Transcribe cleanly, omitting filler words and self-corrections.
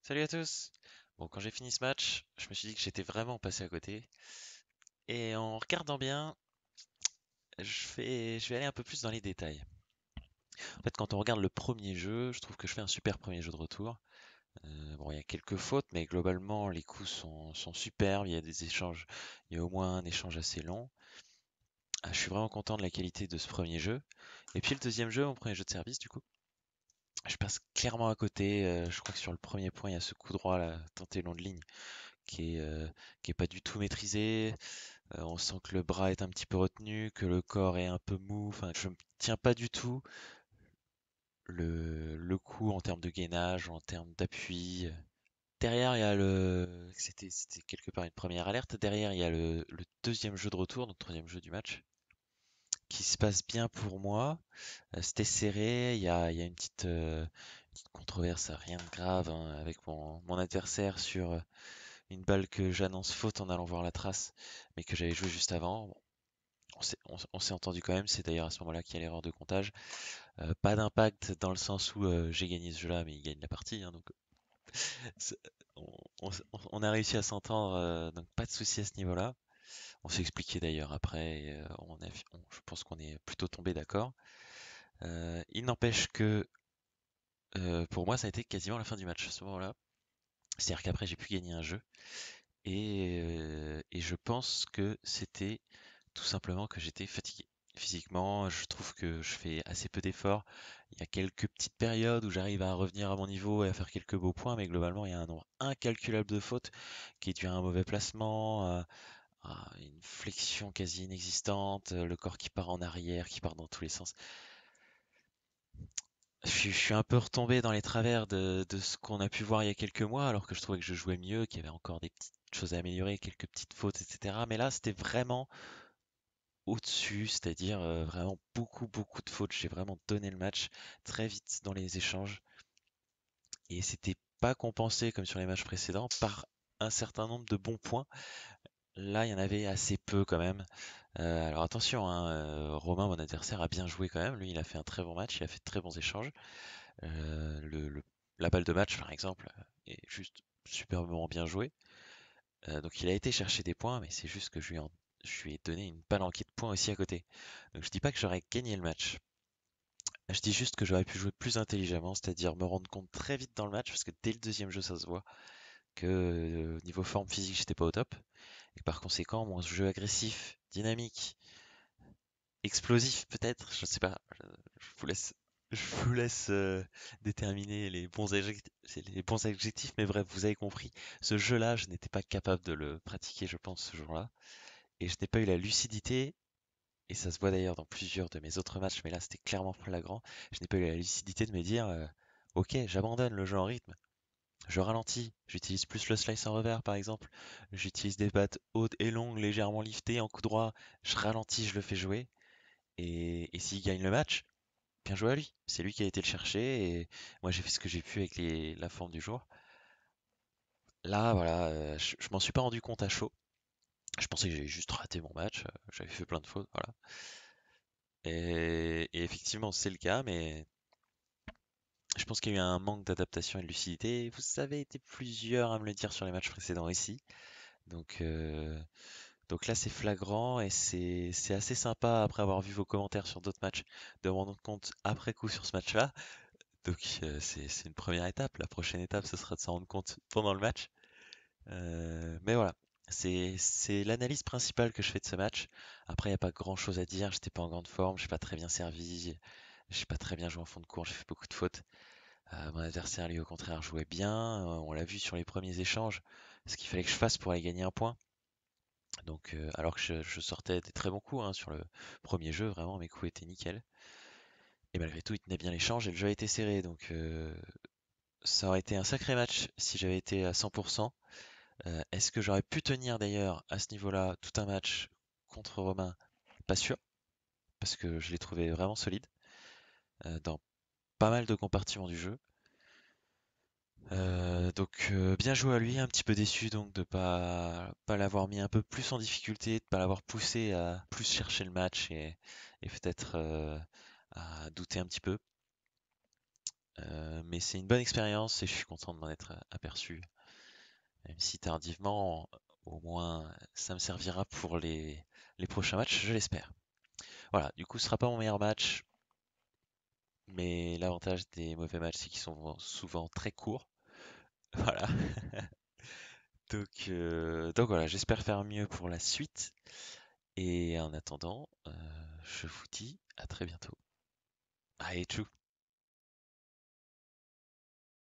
Salut à tous! Bon, quand j'ai fini ce match, je me suis dit que j'étais vraiment passé à côté. Et en regardant bien, je vais aller un peu plus dans les détails. En fait, quand on regarde le premier jeu, je trouve que je fais un super premier jeu de retour. Bon, il y a quelques fautes, mais globalement, les coups sont superbes. Il y a des échanges, il y a au moins un échange assez long. Je suis vraiment content de la qualité de ce premier jeu. Et puis le deuxième jeu, mon premier jeu de service, du coup, je passe clairement à côté. Je crois que sur le premier point, il y a ce coup droit là, tenté long de ligne qui est pas du tout maîtrisé. On sent que le bras est un petit peu retenu, que le corps est un peu mou. Enfin, je ne tiens pas du tout le coup en termes de gainage, en termes d'appui. Derrière, il y a c'était quelque part une première alerte. Derrière, il y a le deuxième jeu de retour, donc troisième jeu du match, qui se passe bien pour moi. C'était serré. Il y a petite controverse, rien de grave, hein, avec mon adversaire sur une balle que j'annonce faute en allant voir la trace, mais que j'avais joué juste avant. Bon, on s'est entendu quand même, c'est d'ailleurs à ce moment-là qu'il y a l'erreur de comptage. Pas d'impact dans le sens où j'ai gagné ce jeu-là, mais il gagne la partie, hein, donc c'est- on a réussi à s'entendre, donc pas de souci à ce niveau-là. On s'est expliqué d'ailleurs après, et, je pense qu'on est plutôt tombé d'accord. Il n'empêche que pour moi, ça a été quasiment la fin du match à ce moment-là. C'est-à-dire qu'après, j'ai pu gagner un jeu, et je pense que c'était tout simplement que j'étais fatigué. Physiquement, je trouve que je fais assez peu d'efforts. Il y a quelques petites périodes où j'arrive à revenir à mon niveau et à faire quelques beaux points, mais globalement, il y a un nombre incalculable de fautes qui est dû à un mauvais placement, à une flexion quasi inexistante, le corps qui part en arrière, qui part dans tous les sens. Je suis un peu retombé dans les travers de ce qu'on a pu voir il y a quelques mois, alors que je trouvais que je jouais mieux, qu'il y avait encore des petites choses à améliorer, quelques petites fautes, etc. Mais là, c'était vraiment au-dessus, c'est-à-dire vraiment beaucoup, beaucoup de fautes. J'ai vraiment donné le match très vite dans les échanges et c'était pas compensé comme sur les matchs précédents par un certain nombre de bons points. Là, il y en avait assez peu quand même. Alors attention, hein, Romain, mon adversaire, a bien joué quand même. Lui, il a fait un très bon match, il a fait de très bons échanges. La balle de match, par exemple, est juste superbement bien jouée. Donc il a été chercher des points, mais c'est juste que je lui ai donné une palanquée de points aussi à côté. Donc je dis pas que j'aurais gagné le match. Je dis juste que j'aurais pu jouer plus intelligemment, c'est-à-dire me rendre compte très vite dans le match, parce que dès le deuxième jeu, ça se voit, que niveau forme physique, j'étais pas au top. Et par conséquent, mon jeu agressif, dynamique, explosif peut-être, je sais pas, je vous laisse, je vous laisse déterminer les bons adjectifs, mais bref, vous avez compris. Ce jeu-là, je n'étais pas capable de le pratiquer, je pense, ce jour-là. Et je n'ai pas eu la lucidité, et ça se voit d'ailleurs dans plusieurs de mes autres matchs, mais là c'était clairement flagrant. Je n'ai pas eu la lucidité de me dire, ok, j'abandonne le jeu en rythme, je ralentis, j'utilise plus le slice en revers par exemple, j'utilise des pattes hautes et longues, légèrement liftées en coup droit, je ralentis, je le fais jouer, et s'il gagne le match, bien joué à lui. C'est lui qui a été le chercher, et moi j'ai fait ce que j'ai pu avec la forme du jour. Là, voilà, je m'en suis pas rendu compte à chaud. Je pensais que j'avais juste raté mon match, j'avais fait plein de fautes, voilà. Et effectivement, c'est le cas, mais je pense qu'il y a eu un manque d'adaptation et de lucidité. Vous avez été plusieurs à me le dire sur les matchs précédents ici. Donc, euh, donc là, c'est flagrant et c'est assez sympa après avoir vu vos commentaires sur d'autres matchs de me rendre compte après coup sur ce match-là. Donc, c'est une première étape. La prochaine étape, ce sera de s'en rendre compte pendant le match. Mais voilà, c'est l'analyse principale que je fais de ce match. Après, il n'y a pas grand-chose à dire. J'étais pas en grande forme, j'ai pas très bien servi, j'ai pas très bien joué en fond de cours, j'ai fait beaucoup de fautes. Mon adversaire, lui, au contraire, jouait bien. On l'a vu sur les premiers échanges, ce qu'il fallait que je fasse pour aller gagner un point. Donc, alors que je sortais des très bons coups hein, sur le premier jeu, vraiment, mes coups étaient nickel. Et malgré tout, il tenait bien l'échange et le jeu a été serré. Donc, ça aurait été un sacré match si j'avais été à 100%. Est-ce que j'aurais pu tenir d'ailleurs à ce niveau-là tout un match contre Romain? Pas sûr, parce que je l'ai trouvé vraiment solide dans pas mal de compartiments du jeu. Bien joué à lui, un petit peu déçu donc de pas l'avoir mis un peu plus en difficulté, de pas l'avoir poussé à plus chercher le match et peut-être à douter un petit peu. Mais c'est une bonne expérience et je suis content de m'en être aperçu, même si tardivement, au moins ça me servira pour les prochains matchs, je l'espère. Voilà, du coup ce sera pas mon meilleur match, mais l'avantage des mauvais matchs c'est qu'ils sont souvent très courts. Voilà. Donc voilà, j'espère faire mieux pour la suite. Et en attendant, je vous dis à très bientôt. Allez, tchou!